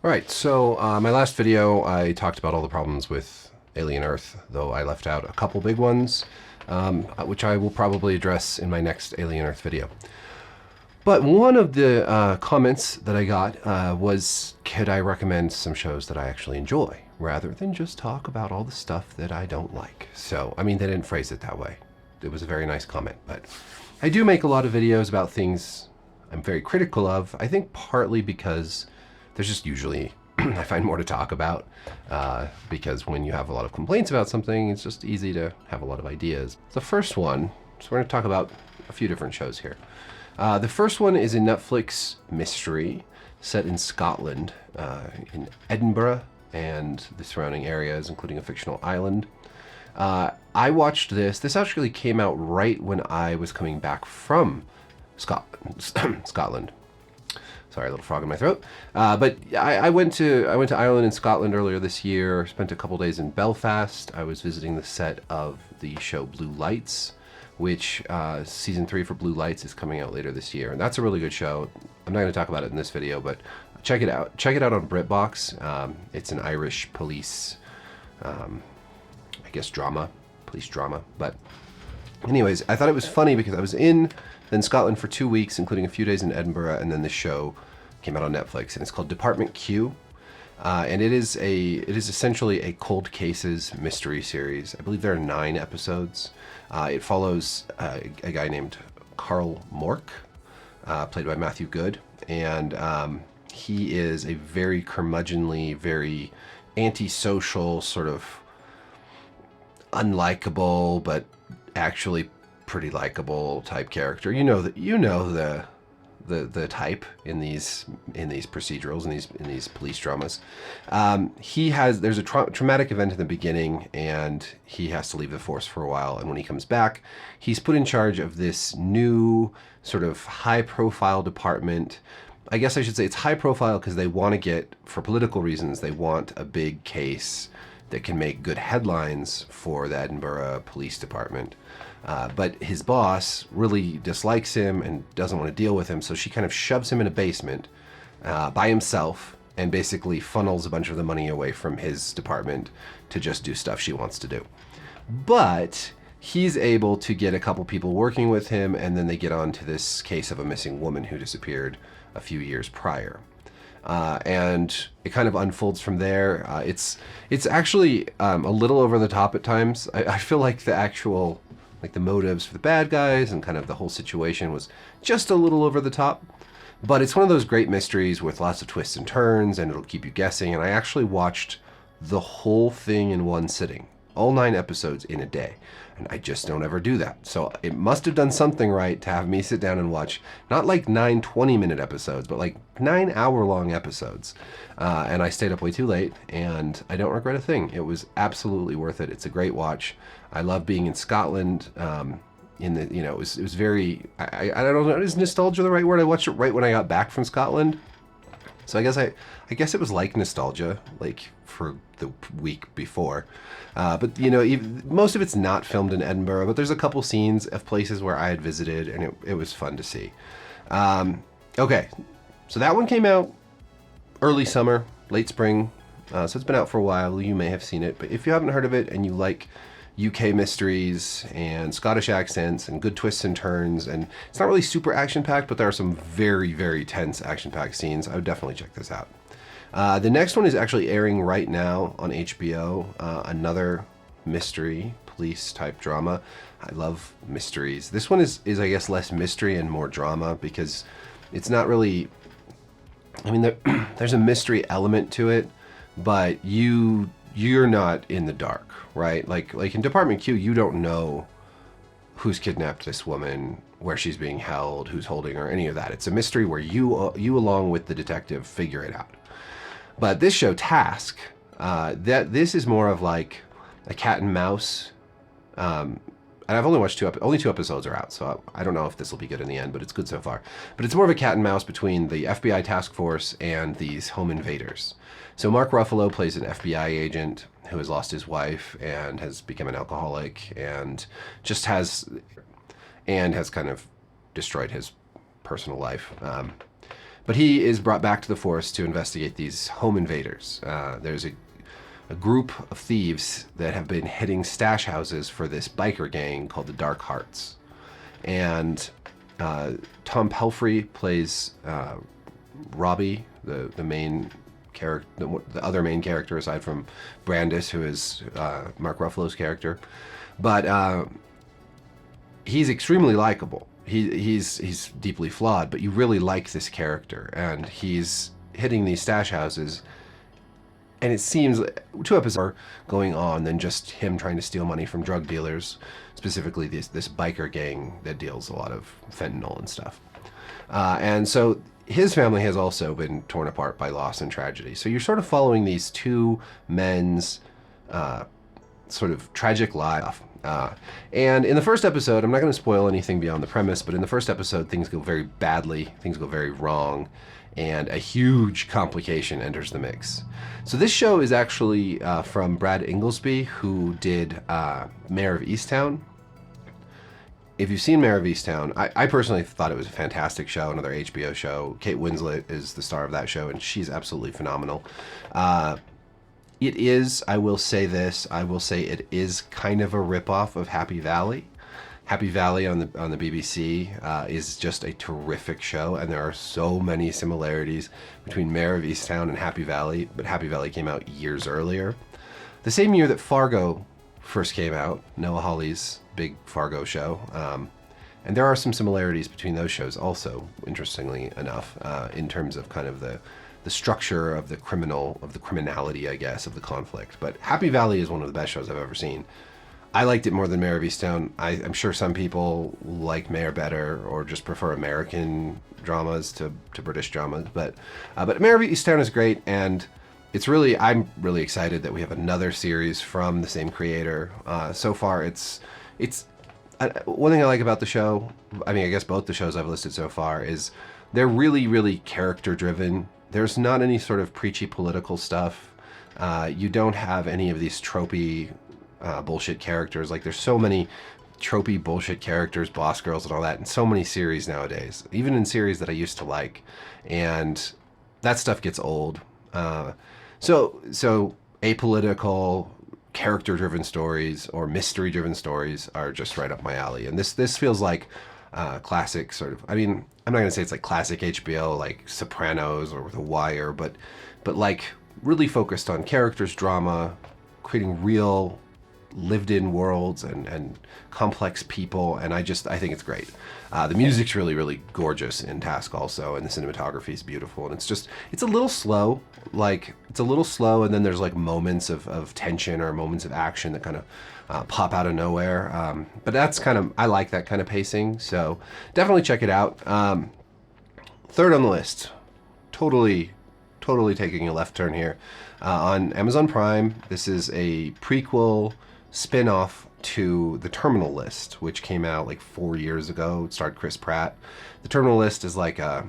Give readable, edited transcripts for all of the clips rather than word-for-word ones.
All right, so my last video, I talked about all the problems with Alien Earth, though I left out a couple big ones, which I will probably address in my next Alien Earth video. But one of the comments that I got was, could I recommend some shows that I actually enjoy, rather than just talk about all the stuff that I don't like? So, I mean, they didn't phrase it that way. It was a very nice comment, but I do make a lot of videos about things I'm very critical of, I think partly because there's just usually, I find more to talk about, because when you have a lot of complaints about something, it's just easy to have a lot of ideas. The first one, so we're going to talk about a few different shows here. The first one is a Netflix mystery set in Scotland, in Edinburgh and the surrounding areas, including a fictional island. I watched this. This actually came out right when I was coming back from Scotland. Sorry, a little frog in my throat. But I went to Ireland and Scotland earlier this year. Spent a couple days in Belfast. I was visiting the set of the show Blue Lights, which season 3 for Blue Lights is coming out later this year, and that's a really good show. I'm not going to talk about it in this video, but check it out. Check it out on BritBox. It's an Irish police, I guess police drama. But anyways, I thought it was funny because I was in Scotland for 2 weeks, including a few days in Edinburgh, and then the show came out on Netflix, and it's called Department Q, and it is essentially a cold cases mystery series. I believe there are 9 episodes. It follows a guy named Carl Mork, played by Matthew Good, and he is a very curmudgeonly, very antisocial, sort of unlikable, but actually pretty likable type character. You know the type in these procedurals, in these police dramas. There's a traumatic event in the beginning, and he has to leave the force for a while. And when he comes back, he's put in charge of this new sort of high-profile department. I guess I should say it's high-profile because they want to get, for political reasons, they want a big case that can make good headlines for the Edinburgh Police Department. But his boss really dislikes him and doesn't want to deal with him, so she kind of shoves him in a basement by himself and basically funnels a bunch of the money away from his department to just do stuff she wants to do. But he's able to get a couple people working with him, and then they get on to this case of a missing woman who disappeared a few years prior. And it kind of unfolds from there. It's actually a little over the top at times. I feel like the motives for the bad guys and kind of the whole situation was just a little over the top. But it's one of those great mysteries with lots of twists and turns, and it'll keep you guessing. And I actually watched the whole thing in one sitting, all 9 episodes in a day. And I just don't ever do that. So it must have done something right to have me sit down and watch not like 9 20-minute episodes, but like 9 hour-long episodes. And I stayed up way too late, and I don't regret a thing. It was absolutely worth it. It's a great watch. I love being in Scotland. It was very, I don't know, is nostalgia the right word? I watched it right when I got back from Scotland. So I guess it was like nostalgia, like for the week before. But most of it's not filmed in Edinburgh, but there's a couple scenes of places where I had visited, and it was fun to see. Okay, so that one came out early summer, late spring, so it's been out for a while. You may have seen it, but if you haven't heard of it and you like UK mysteries and Scottish accents and good twists and turns, and it's not really super action-packed, but there are some very, very tense action-packed scenes, I would definitely check this out. The next one is actually airing right now on HBO, another mystery, police-type drama. I love mysteries. This one is I guess, less mystery and more drama, because it's not really, I mean, there's a mystery element to it, but you're not in the dark, right? Like in Department Q, you don't know who's kidnapped this woman, where she's being held, who's holding her, any of that. It's a mystery where you along with the detective figure it out. But this show, Task, this is more of like a cat and mouse. And I've only watched only 2 episodes are out, so I don't know if this will be good in the end, but it's good so far. But it's more of a cat and mouse between the FBI task force and these home invaders. So Mark Ruffalo plays an FBI agent who has lost his wife and has become an alcoholic, and has kind of destroyed his personal life. But he is brought back to the forest to investigate these home invaders. There's a group of thieves that have been hitting stash houses for this biker gang called the Dark Hearts. And Tom Pelphrey plays Robbie, the main character, the other main character aside from Brandis, who is Mark Ruffalo's character. But he's extremely likable. He's deeply flawed, but you really like this character, and he's hitting these stash houses. And it seems 2 episodes are going on than just him trying to steal money from drug dealers, specifically this biker gang that deals a lot of fentanyl and stuff. And so his family has also been torn apart by loss and tragedy. So you're sort of following these 2 men's sort of tragic life. And in the first episode, I'm not going to spoil anything beyond the premise, but in the first episode, things go very badly, things go very wrong, and a huge complication enters the mix. So this show is actually from Brad Inglesby, who did Mayor of Easttown. If you've seen Mayor of Easttown, I personally thought it was a fantastic show, another HBO show. Kate Winslet is the star of that show, and she's absolutely phenomenal. It is, I will say it is kind of a ripoff of Happy Valley. Happy Valley on the BBC is just a terrific show, and there are so many similarities between Mayor of Easttown and Happy Valley, but Happy Valley came out years earlier. The same year that Fargo first came out, Noah Hawley's big Fargo show, and there are some similarities between those shows also, interestingly enough, in terms of kind of the structure of the criminality, I guess, of the conflict. But Happy Valley is one of the best shows I've ever seen. I liked it more than Mayor of Easttown. I'm sure some people like Mayor better, or just prefer American dramas to British dramas. But Mayor of Easttown is great, and I'm really excited that we have another series from the same creator. So far, it's one thing I like about the show. I mean, I guess both the shows I've listed so far is they're really, really character driven. There's not any sort of preachy political stuff. You don't have any of these tropey bullshit characters. Like, there's so many tropey bullshit characters, boss girls and all that, in so many series nowadays, even in series that I used to like. And that stuff gets old. So apolitical, character-driven stories or mystery-driven stories are just right up my alley. And this feels like classic sort of, I mean, I'm not going to say it's like classic HBO, like Sopranos or The Wire, but like really focused on characters, drama, creating real lived-in worlds and complex people, and I think it's great. The music's really, really gorgeous in Task also, and the cinematography is beautiful, and it's a little slow, and then there's like moments of tension or moments of action that kind of pop out of nowhere, but that's kind of, I like that kind of pacing, so definitely check it out. Third on the list, totally taking a left turn here, on Amazon Prime. This is a prequel spin-off to The Terminal List, which came out like 4 years ago. It starred Chris Pratt. The Terminal List is like a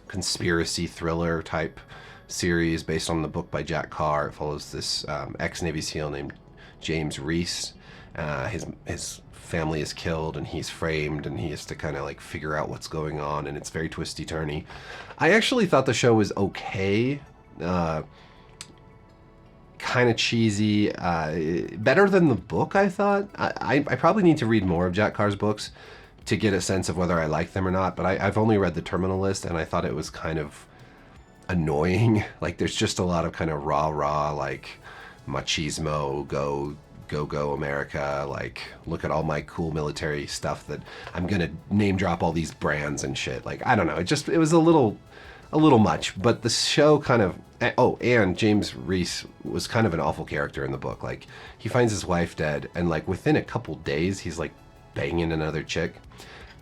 conspiracy thriller type series based on the book by Jack Carr. It follows this ex-Navy SEAL named James Reese. His family is killed and he's framed, and he has to kind of like figure out what's going on, and it's very twisty-turny. I actually thought the show was okay. Kind of cheesy, better than the book, I thought. I probably need to read more of Jack Carr's books to get a sense of whether I like them or not, but I've only read The Terminal List, and I thought it was kind of annoying. Like, there's just a lot of kind of rah, like, machismo, go America, like, look at all my cool military stuff that I'm gonna name drop all these brands and shit. Like, I don't know, it was a little much, but the show kind of, and James Reese was kind of an awful character in the book. Like, he finds his wife dead, and like within a couple days he's like banging another chick.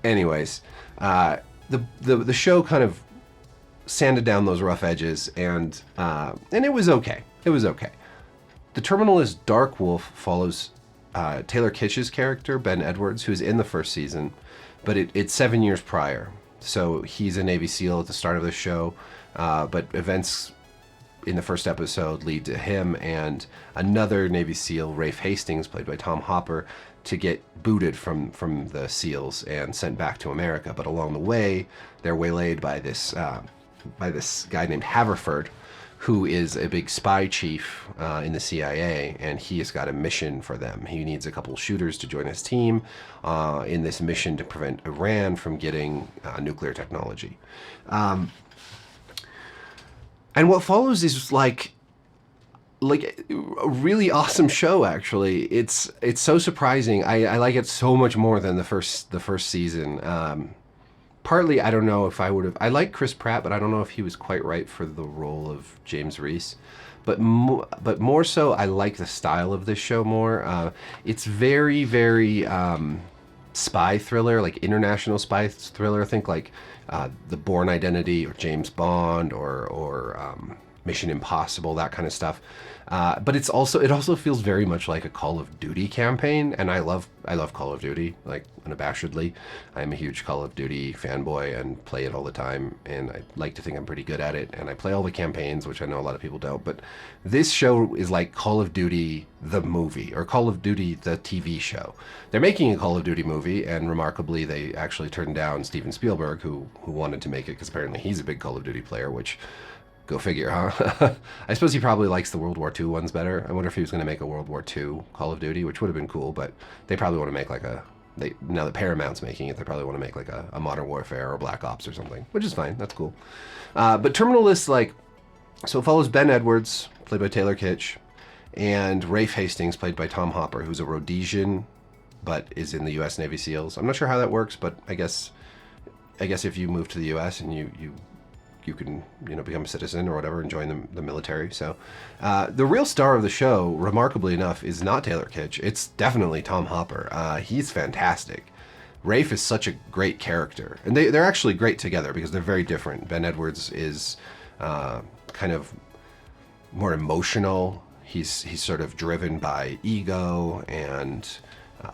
Anyways, the show kind of sanded down those rough edges, and it was okay. The Terminal List Dark Wolf follows Taylor Kitsch's character, Ben Edwards, who's in the first season, but it's 7 years prior. So he's a Navy SEAL at the start of the show, but events in the first episode lead to him and another Navy SEAL, Rafe Hastings, played by Tom Hopper, to get booted from the SEALs and sent back to America. But along the way, they're waylaid by this by this guy named Haverford, who is a big spy chief in the CIA, and he has got a mission for them. He needs a couple shooters to join his team in this mission to prevent Iran from getting nuclear technology. And what follows is like a really awesome show. Actually, it's so surprising. I like it so much more than the first season. Partly, I don't know if I would have. I like Chris Pratt, but I don't know if he was quite right for the role of James Reese. But more so, I like the style of this show more. It's very, very spy thriller, like international spy thriller. Think like The Bourne Identity or James Bond or Mission Impossible, that kind of stuff. But it also feels very much like a Call of Duty campaign, and I love Call of Duty, like unabashedly. I'm a huge Call of Duty fanboy and play it all the time, and I like to think I'm pretty good at it, and I play all the campaigns, which I know a lot of people don't. But this show is like Call of Duty the movie, or Call of Duty the TV show. They're making a Call of Duty movie, and remarkably, they actually turned down Steven Spielberg, who wanted to make it because apparently he's a big Call of Duty player, which... Go figure, huh? I suppose he probably likes the World War II ones better. I wonder if he was going to make a World War II Call of Duty, which would have been cool, but they probably want to make like now that Paramount's making it, they probably want to make like a Modern Warfare or Black Ops or something, which is fine. That's cool. But Terminal List, so it follows Ben Edwards, played by Taylor Kitsch, and Rafe Hastings, played by Tom Hopper, who's a Rhodesian, but is in the U.S. Navy SEALs. I'm not sure how that works, but I guess if you move to the U.S. and you can, become a citizen or whatever and join the military. So the real star of the show, remarkably enough, is not Taylor Kitsch. It's definitely Tom Hopper. He's fantastic. Rafe is such a great character. And they're actually great together because they're very different. Ben Edwards is kind of more emotional. He's sort of driven by ego and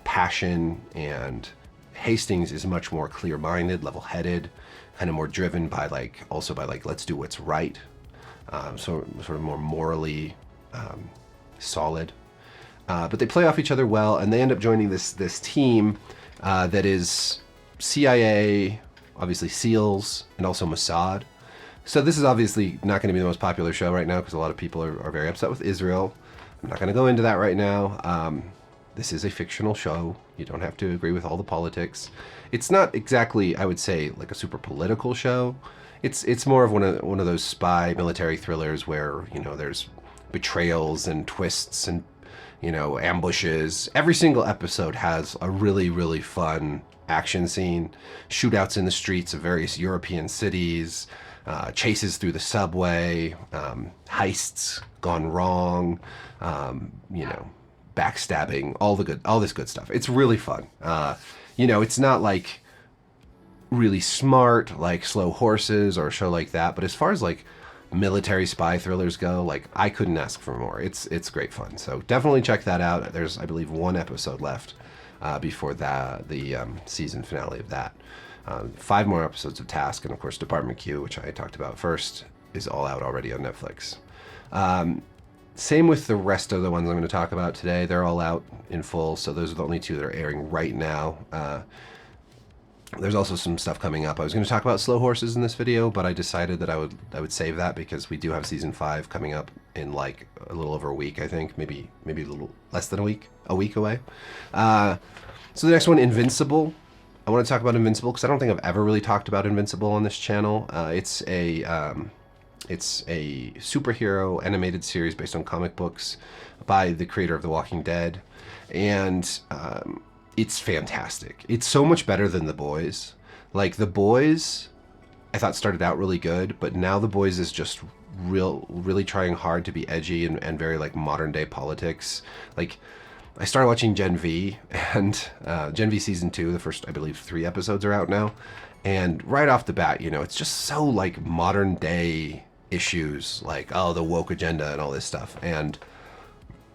passion, and Hastings is much more clear-minded, level-headed, kind of more driven by let's do what's right. So sort of more morally solid. But they play off each other well, and they end up joining this team that is CIA, obviously SEALs, and also Mossad. So this is obviously not going to be the most popular show right now because a lot of people are very upset with Israel. I'm not going to go into that right now. This is a fictional show. You don't have to agree with all the politics. It's not exactly, I would say, like a super political show. It's more of one of those spy military thrillers where, there's betrayals and twists and, ambushes. Every single episode has a really, really fun action scene, shootouts in the streets of various European cities, chases through the subway, heists gone wrong, backstabbing, all this good stuff. It's really fun. It's not like really smart like Slow Horses or a show like that, but as far as like military spy thrillers go, I couldn't ask for more. It's great fun. So definitely check that out. There's, I believe, one episode left before the season finale of that. 5 more episodes of Task, and of course Department Q, which I talked about first, is all out already on Netflix. Same with the rest of the ones I'm going to talk about today. They're all out in full, so those are the only 2 that are airing right now. There's also some stuff coming up. I was going to talk about Slow Horses in this video, but I decided that I would save that because we do have season 5 coming up in like a little over a week, I think, maybe a little less than a week away. So the next one, Invincible. I want to talk about Invincible because I don't think I've ever really talked about Invincible on this channel. It's a superhero animated series based on comic books by the creator of The Walking Dead, and it's fantastic. It's so much better than The Boys. Like, The Boys, I thought started out really good, but now The Boys is just really trying hard to be edgy and very like modern day politics. Like, I started watching Gen V, and Gen V season 2, the first, I believe, 3 episodes are out now, and right off the bat, it's just so like modern day issues, like the woke agenda and all this stuff, and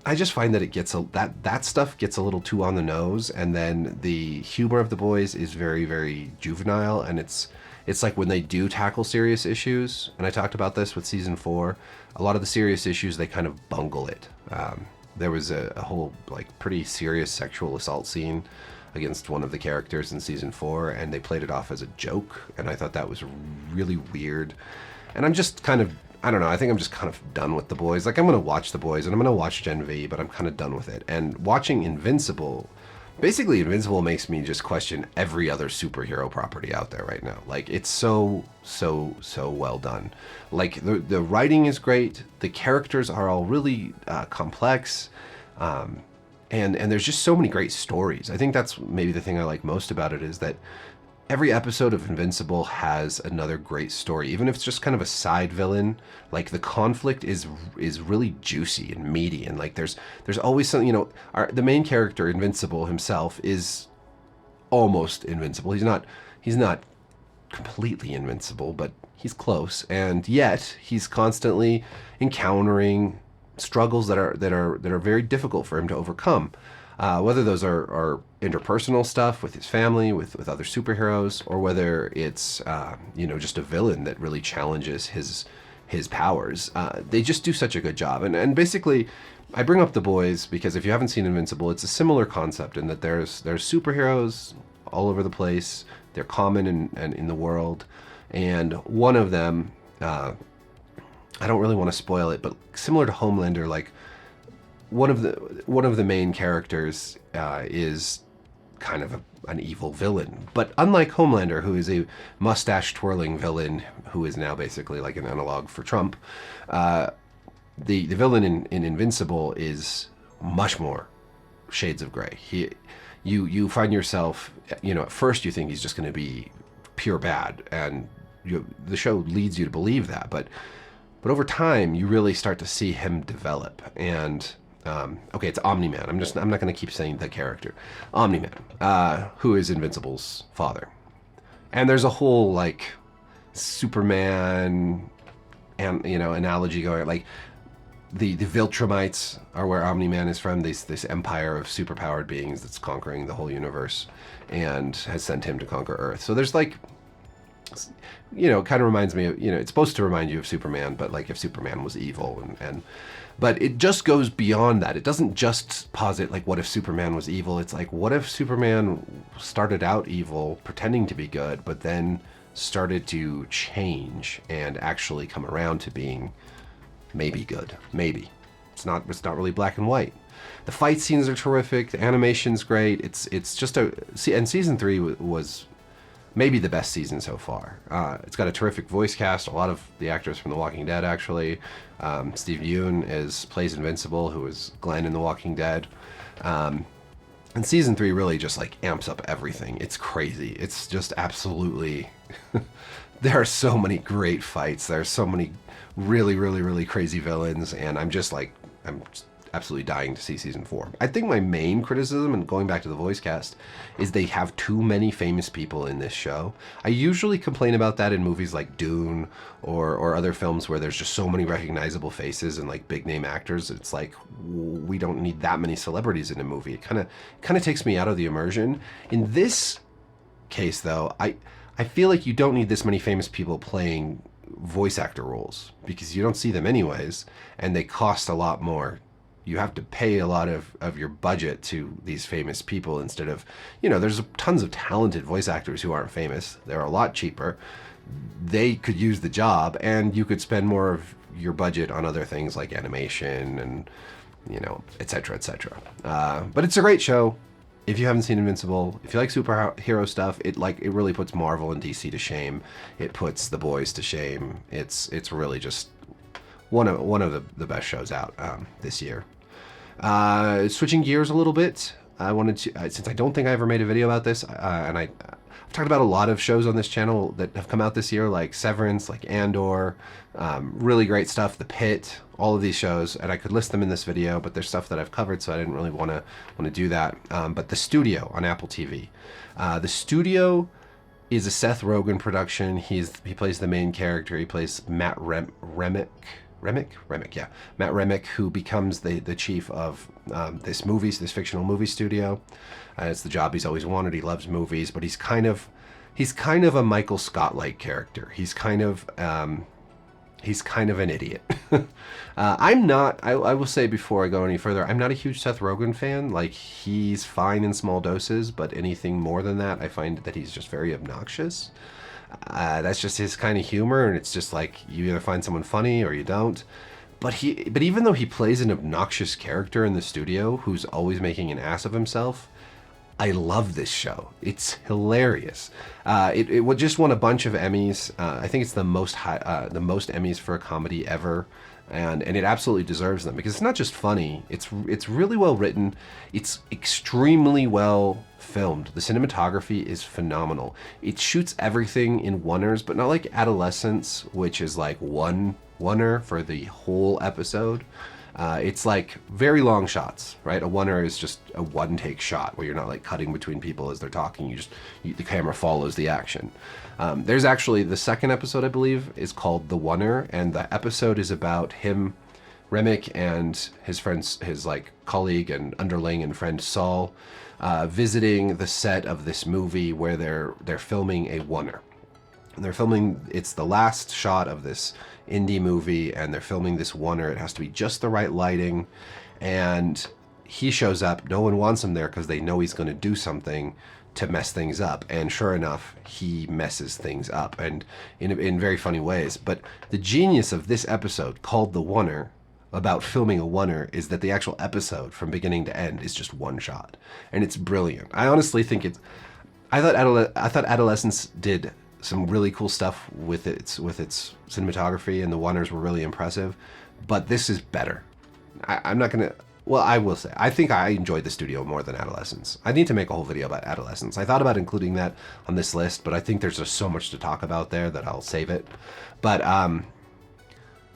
I just find that it gets that stuff gets a little too on the nose, and then the humor of The Boys is very, very juvenile, and it's like when they do tackle serious issues, and I talked about this with season 4, a lot of the serious issues they kind of bungle it. There was a whole like pretty serious sexual assault scene against one of the characters in season 4, and they played it off as a joke, and I thought that was really weird. And I'm just kind of, I don't know, I think I'm just kind of done with The Boys. Like, I'm going to watch The Boys and I'm going to watch Gen V, but I'm kind of done with it. And watching Invincible, basically Invincible makes me just question every other superhero property out there right now. Like, it's so well done. Like, the writing is great. The characters are all really complex. And there's just so many great stories. I think that's maybe the thing I like most about it, is that every episode of Invincible has another great story, even if it's just kind of a side villain. Like, the conflict is really juicy and meaty, and like there's always something. You know, the main character, Invincible himself, is almost invincible. He's not completely invincible, but he's close, and yet he's constantly encountering struggles that are very difficult for him to overcome. Whether those are interpersonal stuff with his family, with other superheroes, or whether it's just a villain that really challenges his powers. They just do such a good job. And basically, I bring up The Boys because if you haven't seen Invincible, it's a similar concept in that there's superheroes all over the place. They're common in the world, and one of them, I don't really want to spoil it, but similar to Homelander, like, one of the main characters is kind of an evil villain. But unlike Homelander, who is a mustache-twirling villain who is now basically like an analog for Trump, the villain in Invincible is much more shades of gray. You find yourself, at first you think he's just going to be pure bad, and the show leads you to believe that. But over time, you really start to see him develop. And okay, it's Omni-Man. I'm not going to keep saying the character. Omni-Man, who is Invincible's father. And there's a whole, like, Superman and analogy going. Like, the Viltrumites are where Omni-Man is from. This empire of superpowered beings that's conquering the whole universe and has sent him to conquer Earth. So there's, like, it kind of reminds me of, it's supposed to remind you of Superman, but like if Superman was evil but it just goes beyond that. It doesn't just posit like, what if Superman was evil? It's like, what if Superman started out evil, pretending to be good, but then started to change and actually come around to being maybe good. Maybe. It's not really black and white. The fight scenes are terrific. The animation's great. It's just and season 3 was maybe the best season so far. It's got a terrific voice cast. A lot of the actors from The Walking Dead, actually. Steve Yeun plays Invincible, who is Glenn in The Walking Dead. And season 3 really just like amps up everything. It's crazy. It's just absolutely... There are so many great fights. There are so many really, really, really crazy villains. And I'm just absolutely dying to see season 4. I think my main criticism, and going back to the voice cast, is they have too many famous people in this show. I usually complain about that in movies like Dune or other films where there's just so many recognizable faces and like big name actors. It's like, we don't need that many celebrities in a movie. It kind of takes me out of the immersion. In this case, though, I feel like you don't need this many famous people playing voice actor roles because you don't see them anyways, and they cost a lot more. You have to pay a lot of your budget to these famous people instead of, there's tons of talented voice actors who aren't famous. They're a lot cheaper. They could use the job, and you could spend more of your budget on other things like animation and, et cetera, et cetera. But it's a great show. If you haven't seen Invincible, if you like superhero stuff, it really puts Marvel and DC to shame. It puts The Boys to shame. It's really just one of the best shows out this year. Switching gears a little bit, I wanted to, since I don't think I ever made a video about this, and I've talked about a lot of shows on this channel that have come out this year, like Severance, like Andor, really great stuff, The Pitt, all of these shows, and I could list them in this video, but there's stuff that I've covered, so I didn't really want to do that. But The Studio on Apple TV. The Studio is a Seth Rogen production. He plays the main character. He plays Matt Remick, yeah. Matt Remick, who becomes the chief of this fictional movie studio. It's the job he's always wanted. He loves movies, but he's kind of a Michael Scott-like character. He's kind of an idiot. I will say before I go any further, I'm not a huge Seth Rogen fan. Like, he's fine in small doses, but anything more than that, I find that he's just very obnoxious. That's just his kind of humor, and it's just like you either find someone funny or you don't. But even though he plays an obnoxious character in the studio who's always making an ass of himself, I love this show. It's hilarious. It just won a bunch of Emmys. I think it's the most Emmys for a comedy ever, and it absolutely deserves them because it's not just funny. It's really well written. It's extremely well filmed. The cinematography is phenomenal. It shoots everything in oneers, but not like Adolescence, which is like one oneer for the whole episode. It's like very long shots, right? A oneer is just a one take shot where you're not like cutting between people as they're talking. The camera follows the action. There's actually the second episode, I believe, is called The Oneer, and the episode is about him, Remick, and his friends, his like colleague and underling and friend Saul, visiting the set of this movie where they're filming a oneer. They're filming, it's the last shot of this indie movie, and they're filming this oneer. It has to be just the right lighting, and he shows up. No one wants him there because they know he's going to do something to mess things up, and sure enough, he messes things up, and in very funny ways. But the genius of this episode, called The Oneer, about filming a oneer, is that the actual episode from beginning to end is just one shot, and it's brilliant. I honestly think it's. I thought Adolescence did some really cool stuff with its cinematography, and the oneers were really impressive, but this is better. I'm not gonna. Well, I will say, I think I enjoyed the studio more than Adolescence. I need to make a whole video about Adolescence. I thought about including that on this list, but I think there's just so much to talk about there that I'll save it. But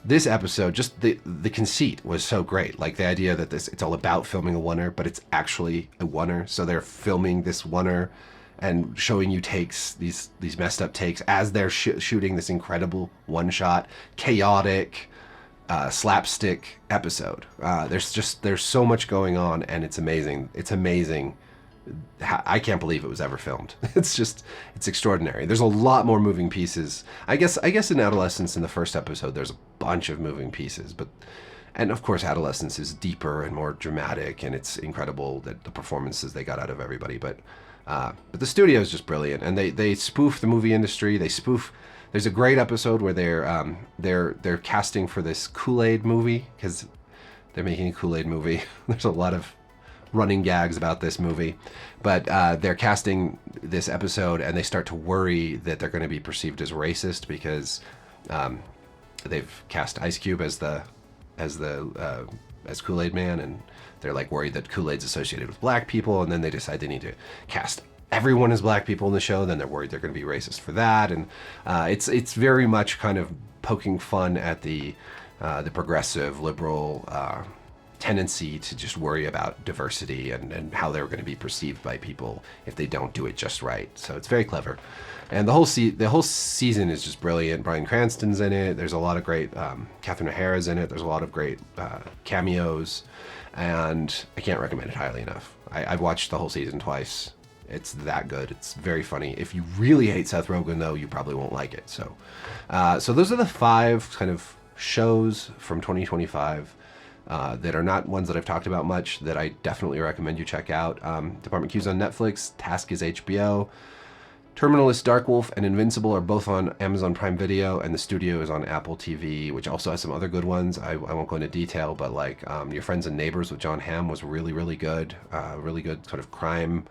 this episode, just the conceit was so great. Like the idea that it's all about filming a oneer, but it's actually a oneer. So they're filming this oneer and showing you takes, these messed up takes as they're shooting this incredible one shot, chaotic, slapstick episode. There's so much going on, and it's amazing. It's amazing. I can't believe it was ever filmed. It's extraordinary. There's a lot more moving pieces. I guess in Adolescence, in the first episode, there's a bunch of moving pieces, and of course Adolescence is deeper and more dramatic, and it's incredible that the performances they got out of everybody. But the studio is just brilliant, and they spoof the movie industry. There's a great episode where they're casting for this Kool-Aid movie because they're making a Kool-Aid movie. There's a lot of running gags about this movie, but they're casting this episode, and they start to worry that they're going to be perceived as racist because they've cast Ice Cube as Kool-Aid Man, and they're like worried that Kool-Aid's associated with black people, and then they decide they need to cast everyone as black people in the show. Then they're worried they're going to be racist for that, and it's very much kind of poking fun at the progressive liberal tendency to just worry about diversity and how they're going to be perceived by people if they don't do it just right. So it's very clever, and the whole season is just brilliant. Bryan Cranston's in it. There's a lot of great Catherine O'Hara's in it. There's a lot of great cameos, and I can't recommend it highly enough. I've watched the whole season twice. It's that good. It's very funny. If you really hate Seth Rogen, though, you probably won't like it. So those are the 5 kind of shows from 2025 that are not ones that I've talked about much that I definitely recommend you check out. Department Q's on Netflix. Task is HBO. Terminal is Dark Wolf, and Invincible are both on Amazon Prime Video, and The Studio is on Apple TV, which also has some other good ones. I won't go into detail, but like Your Friends and Neighbors with John Hamm was really, really good. Really good sort of crime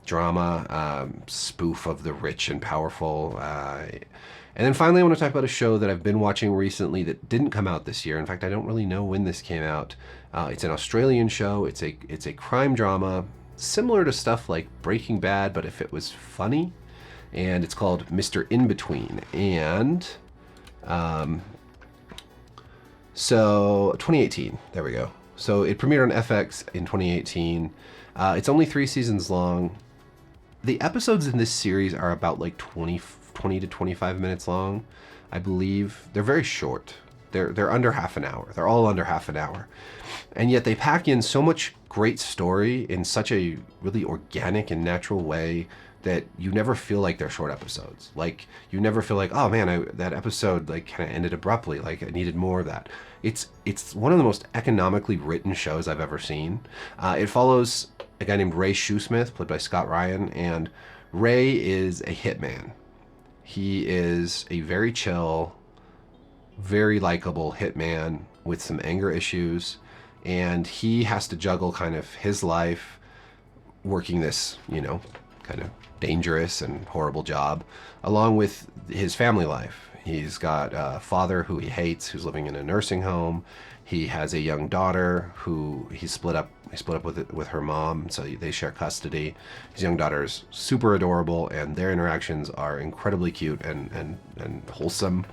drama, spoof of the rich and powerful. And then finally, I want to talk about a show that I've been watching recently that didn't come out this year. In fact, I don't really know when this came out. It's an Australian show. It's a crime drama, similar to stuff like Breaking Bad, but if it was funny. And it's called Mr. Inbetween. And so 2018, there we go. So it premiered on FX in 2018. It's only 3 seasons long. The episodes in this series are about like 20 to 25 minutes long, I believe. They're very short. They're under half an hour. They're all under half an hour. And yet they pack in so much great story in such a really organic and natural way that you never feel like they're short episodes. Like, you never feel like, oh man, that episode like kind of ended abruptly. Like, I needed more of that. It's one of the most economically written shows I've ever seen. It follows a guy named Ray Shoesmith, played by Scott Ryan, and Ray is a hitman. He is a very chill, very likable hitman with some anger issues, and he has to juggle kind of his life working this, kind of dangerous and horrible job, along with his family life. He's got a father who he hates, who's living in a nursing home. He has a young daughter who he split up with her mom, so they share custody. His young daughter is super adorable, and their interactions are incredibly cute and wholesome.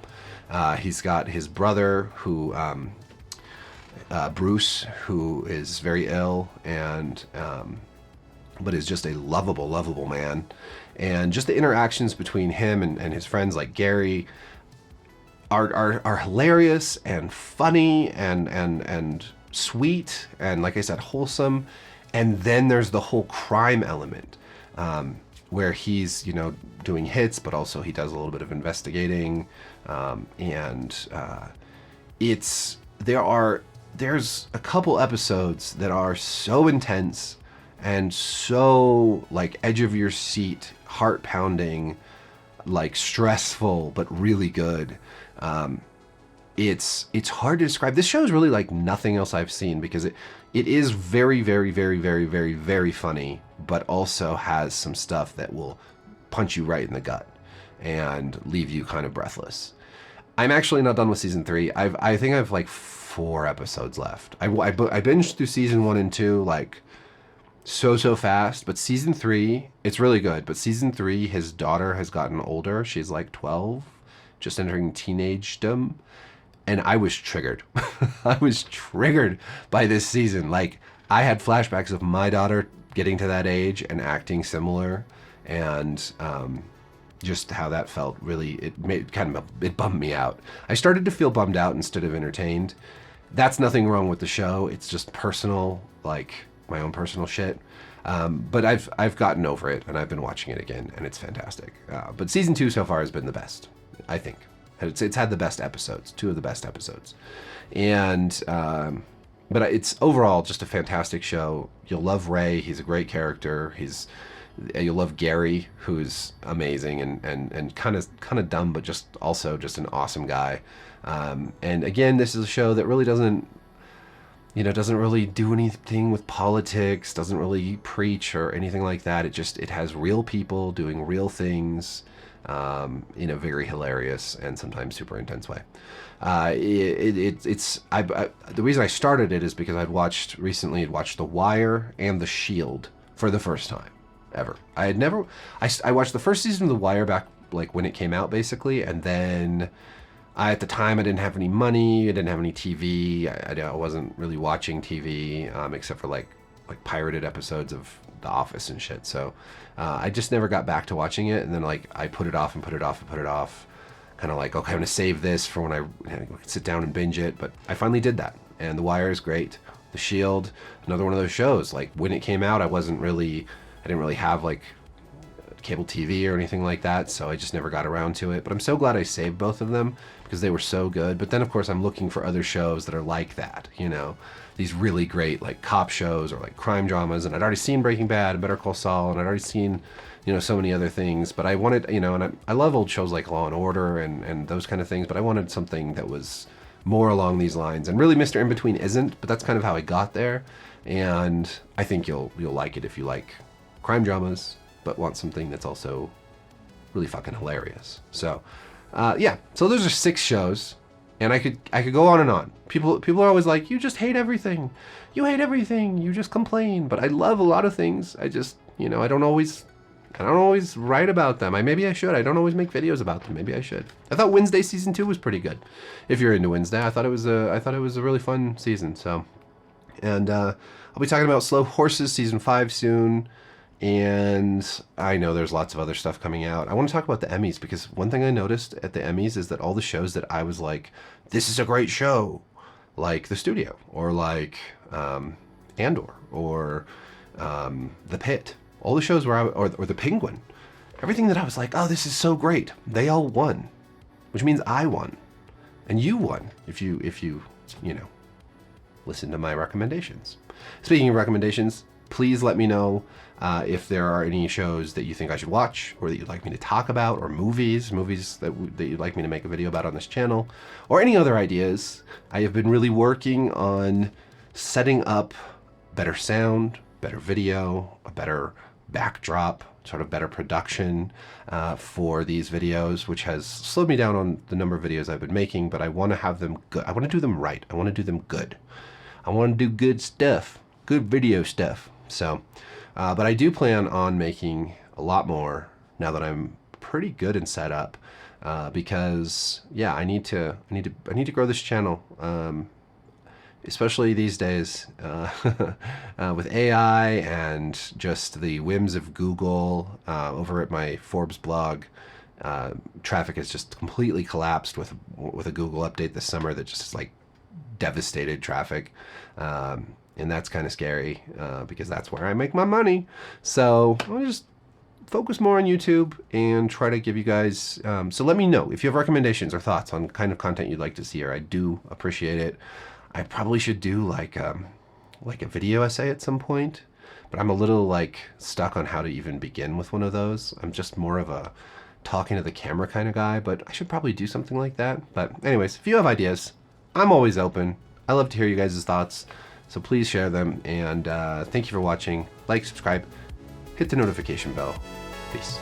He's got his brother who Bruce, who is very ill and but is just a lovable man. And just the interactions between him and his friends like Gary are hilarious and funny and sweet and, like I said, wholesome. And then there's the whole crime element, where he's doing hits, but also he does a little bit of investigating, there's a couple episodes that are so intense and so like edge of your seat, heart pounding, like stressful, but really good. It's hard to describe. This show is really like nothing else I've seen, because it is very, very, very, very, very, very funny, but also has some stuff that will punch you right in the gut and leave you kind of breathless. I'm actually not done with season 3. I think I've like 4 episodes left. I binged through season 1 and 2 like so fast, but season 3, it's really good. But season 3, his daughter has gotten older. She's like 12, just entering teenagedom. And I was triggered. I was triggered by this season. Like, I had flashbacks of my daughter getting to that age and acting similar, and just how that felt really, it bummed me out. I started to feel bummed out instead of entertained. That's nothing wrong with the show. It's just personal, like my own personal shit. But I've gotten over it, and I've been watching it again, and it's fantastic. But season 2 so far has been the best, I think. It's had the best episodes, 2 of the best episodes. And but it's overall just a fantastic show. You'll love Ray. He's a great character. You'll love Gary, who's amazing and kind of dumb, but just an awesome guy. And again, this is a show that really doesn't really do anything with politics, doesn't really preach or anything like that. It has real people doing real things in a very hilarious and sometimes super intense way. The reason I started it is because I'd watched The Wire and The Shield for the first time ever. I watched the first season of The Wire back like when it came out, basically, and then at the time I didn't have any money, I didn't have any TV, I wasn't really watching TV except for like pirated episodes of The Office and shit. So I just never got back to watching it, and then like I put it off, kind of like, okay, I'm gonna save this for when I sit down and binge it. But I finally did that, and The Wire is great. The Shield, another one of those shows. Like when it came out, I didn't really have like cable TV or anything like that, so I just never got around to it. But I'm so glad I saved both of them because they were so good. But then of course I'm looking for other shows that are like that, these really great like cop shows or like crime dramas. And I'd already seen Breaking Bad and Better Call Saul, and I'd already seen so many other things. But I wanted, and I love old shows like Law and Order and those kind of things, but I wanted something that was more along these lines. And really Mr. Inbetween isn't, but that's kind of how I got there. And I think you'll like it if you like crime dramas but want something that's also really fucking hilarious. So so those are 6 shows, and I could go on and on. People are always like, you just hate everything, you just complain. But I love a lot of things. I just I don't always write about them. Maybe I should. I don't always make videos about them. Maybe I should. I thought Wednesday season 2 was pretty good. If you're into Wednesday, I thought it was a really fun season. So, and I'll be talking about Slow Horses season 5 soon. And I know there's lots of other stuff coming out. I want to talk about the Emmys, because one thing I noticed at the Emmys is that all the shows that I was like, this is a great show, like The Studio, or like Andor, or The Pitt, all the shows where or The Penguin, everything that I was like, oh, this is so great, they all won, which means I won, and you won if you listen to my recommendations. Speaking of recommendations, please let me know if there are any shows that you think I should watch, or that you'd like me to talk about, or movies that you'd like me to make a video about on this channel, or any other ideas. I have been really working on setting up better sound, better video, a better backdrop, sort of better production for these videos, which has slowed me down on the number of videos I've been making, but I want to have them good. I want to do them right. I want to do them good. I want to do good stuff, good video stuff. So, but I do plan on making a lot more now that I'm pretty good and set up, because yeah, I need to grow this channel. Especially these days, with AI and just the whims of Google. Over at my Forbes blog, traffic has just completely collapsed with a Google update this summer that just like devastated traffic, and that's kind of scary, because that's where I make my money. So I'll just focus more on YouTube and try to give you guys, so let me know if you have recommendations or thoughts on kind of content you'd like to see here. I do appreciate it. I probably should do like a video essay at some point, but I'm a little like stuck on how to even begin with one of those. I'm just more of a talking to the camera kind of guy, but I should probably do something like that. But anyways, if you have ideas, I'm always open. I love to hear you guys' thoughts, so please share them. And thank you for watching. Like, subscribe, hit the notification bell. Peace.